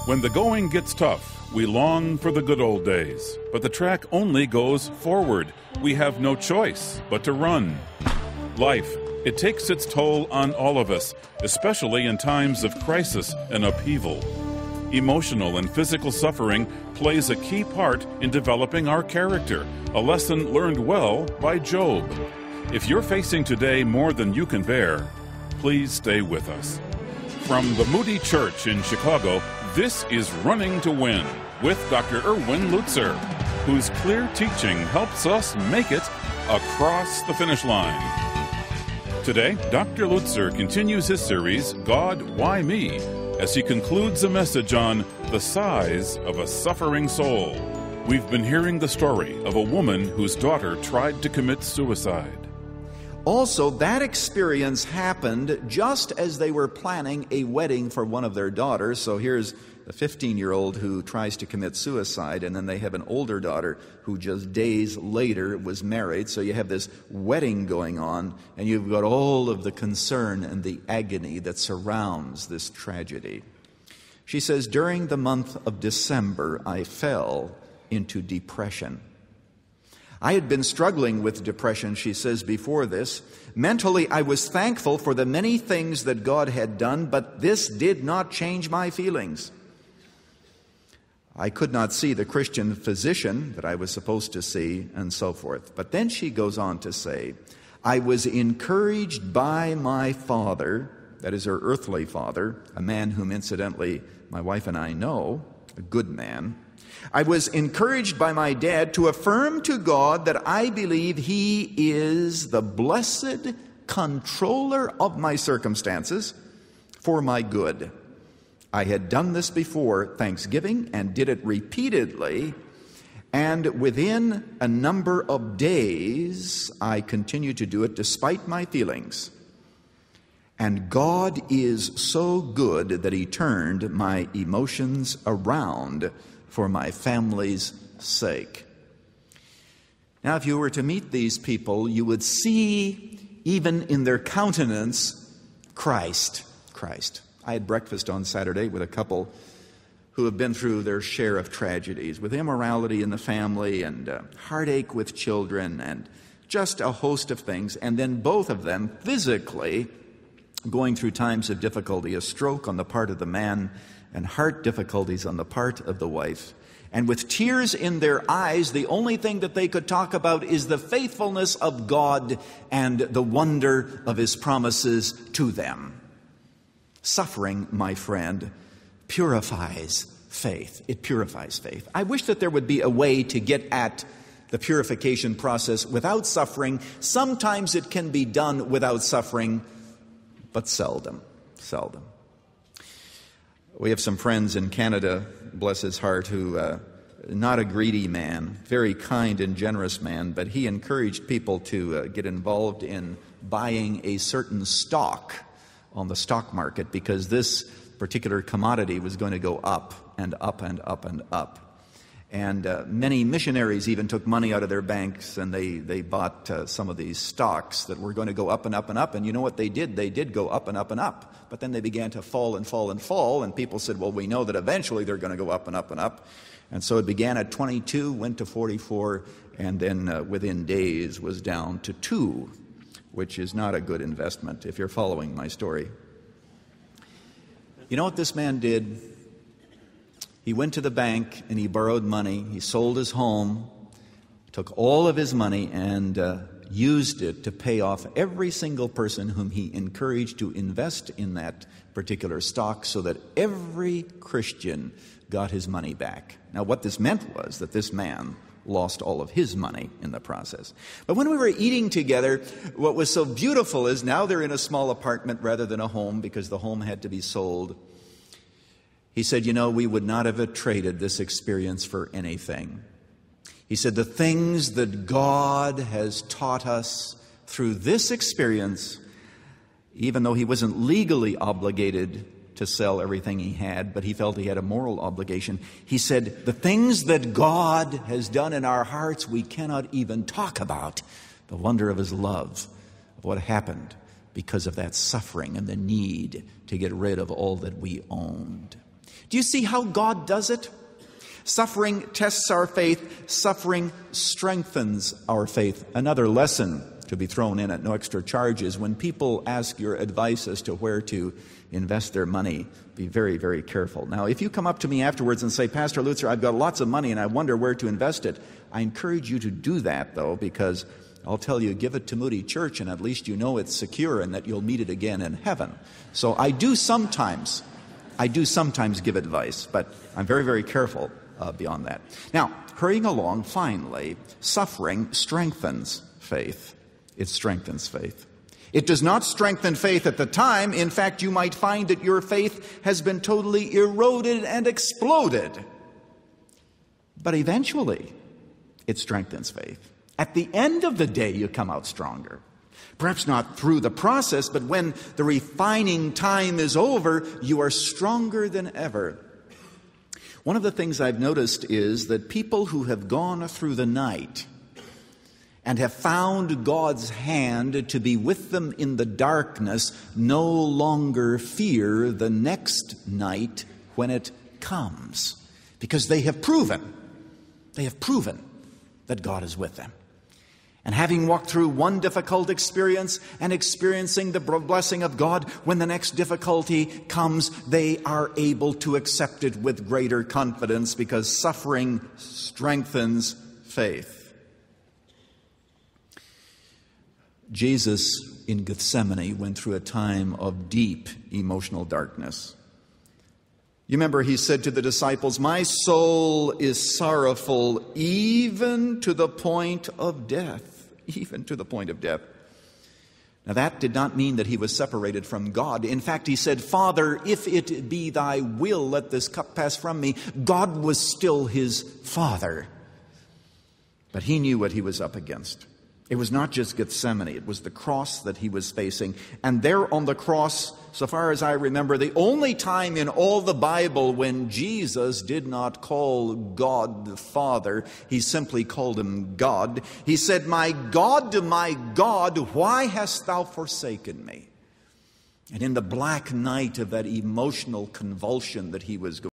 When the going gets tough, we long for the good old days. But the track only goes forward. We have no choice but to run. Life, it takes its toll on all of us, especially in times of crisis and upheaval. Emotional and physical suffering plays a key part in developing our character, a lesson learned well by Job. If you're facing today more than you can bear, please stay with us. From the Moody Church in Chicago, this is Running to Win with Dr. Erwin Lutzer, whose clear teaching helps us make it across the finish line. Today, Dr. Lutzer continues his series, God, Why Me?, as he concludes a message on the size of a suffering soul. We've been hearing the story of a woman whose daughter tried to commit suicide. Also, that experience happened just as they were planning a wedding for one of their daughters. So here's the 15-year-old who tries to commit suicide, and then they have an older daughter who just days later was married. So you have this wedding going on, and you've got all of the concern and the agony that surrounds this tragedy. She says, during the month of December, I fell into depression. I had been struggling with depression, she says, before this. Mentally, I was thankful for the many things that God had done, but this did not change my feelings. I could not see the Christian physician that I was supposed to see, and so forth. But then she goes on to say, I was encouraged by my father, that is her earthly father, a man whom incidentally my wife and I know, a good man. I was encouraged by my dad to affirm to God that I believe He is the blessed controller of my circumstances for my good. I had done this before Thanksgiving and did it repeatedly, and within a number of days I continued to do it despite my feelings. And God is so good that He turned my emotions around for my family's sake. Now, if you were to meet these people, you would see, even in their countenance, Christ. I had breakfast on Saturday with a couple who have been through their share of tragedies, with immorality in the family and heartache with children and just a host of things. And then both of them physically going through times of difficulty, a stroke on the part of the man and heart difficulties on the part of the wife. And with tears in their eyes, the only thing that they could talk about is the faithfulness of God and the wonder of His promises to them. Suffering, my friend, purifies faith. It purifies faith. I wish that there would be a way to get at the purification process without suffering. Sometimes it can be done without suffering, but seldom. We have some friends in Canada, bless his heart, who, not a greedy man, very kind and generous man, but he encouraged people to get involved in buying a certain stock on the stock market because this particular commodity was going to go up and up and up and up. And many missionaries even took money out of their banks and they bought some of these stocks that were going to go up and up and up. And you know what they did? They did go up and up and up. But then they began to fall and fall and fall. And people said, well, we know that eventually they're going to go up and up and up. And so it began at 22, went to 44, and then within days was down to 2, which is not a good investment if you're following my story. You know what this man did? He went to the bank and he borrowed money. He sold his home, took all of his money and used it to pay off every single person whom he encouraged to invest in that particular stock so that every Christian got his money back. Now, what this meant was that this man lost all of his money in the process. But when we were eating together, what was so beautiful is now they're in a small apartment rather than a home because the home had to be sold. He said, you know, we would not have traded this experience for anything. He said, the things that God has taught us through this experience, even though he wasn't legally obligated to sell everything he had, but he felt he had a moral obligation. He said, the things that God has done in our hearts, we cannot even talk about. The wonder of His love, of what happened because of that suffering and the need to get rid of all that we owned. Do you see how God does it? Suffering tests our faith. Suffering strengthens our faith. Another lesson to be thrown in at no extra charge is when people ask your advice as to where to invest their money, be very, very careful. Now, if you come up to me afterwards and say, Pastor Lutzer, I've got lots of money and I wonder where to invest it, I encourage you to do that, though, because I'll tell you, give it to Moody Church and at least you know it's secure and that you'll meet it again in heaven. So I do sometimes give advice, but I'm very, very careful beyond that. Now, hurrying along, finally, suffering strengthens faith. It strengthens faith. It does not strengthen faith at the time. In fact, you might find that your faith has been totally eroded and exploded. But eventually, it strengthens faith. At the end of the day, you come out stronger. Perhaps not through the process, but when the refining time is over, you are stronger than ever. One of the things I've noticed is that people who have gone through the night and have found God's hand to be with them in the darkness no longer fear the next night when it comes, because they have proven that God is with them. And having walked through one difficult experience and experiencing the blessing of God, when the next difficulty comes, they are able to accept it with greater confidence because suffering strengthens faith. Jesus in Gethsemane went through a time of deep emotional darkness. You remember he said to the disciples, "My soul is sorrowful even to the point of death." Even to the point of death. Now that did not mean that he was separated from God. In fact, he said, "Father, if it be thy will, let this cup pass from me." God was still his Father. But he knew what he was up against. It was not just Gethsemane, it was the cross that he was facing. And there on the cross, so far as I remember, the only time in all the Bible when Jesus did not call God the Father, he simply called him God. He said, my God, why hast thou forsaken me?" And in the black night of that emotional convulsion that he was going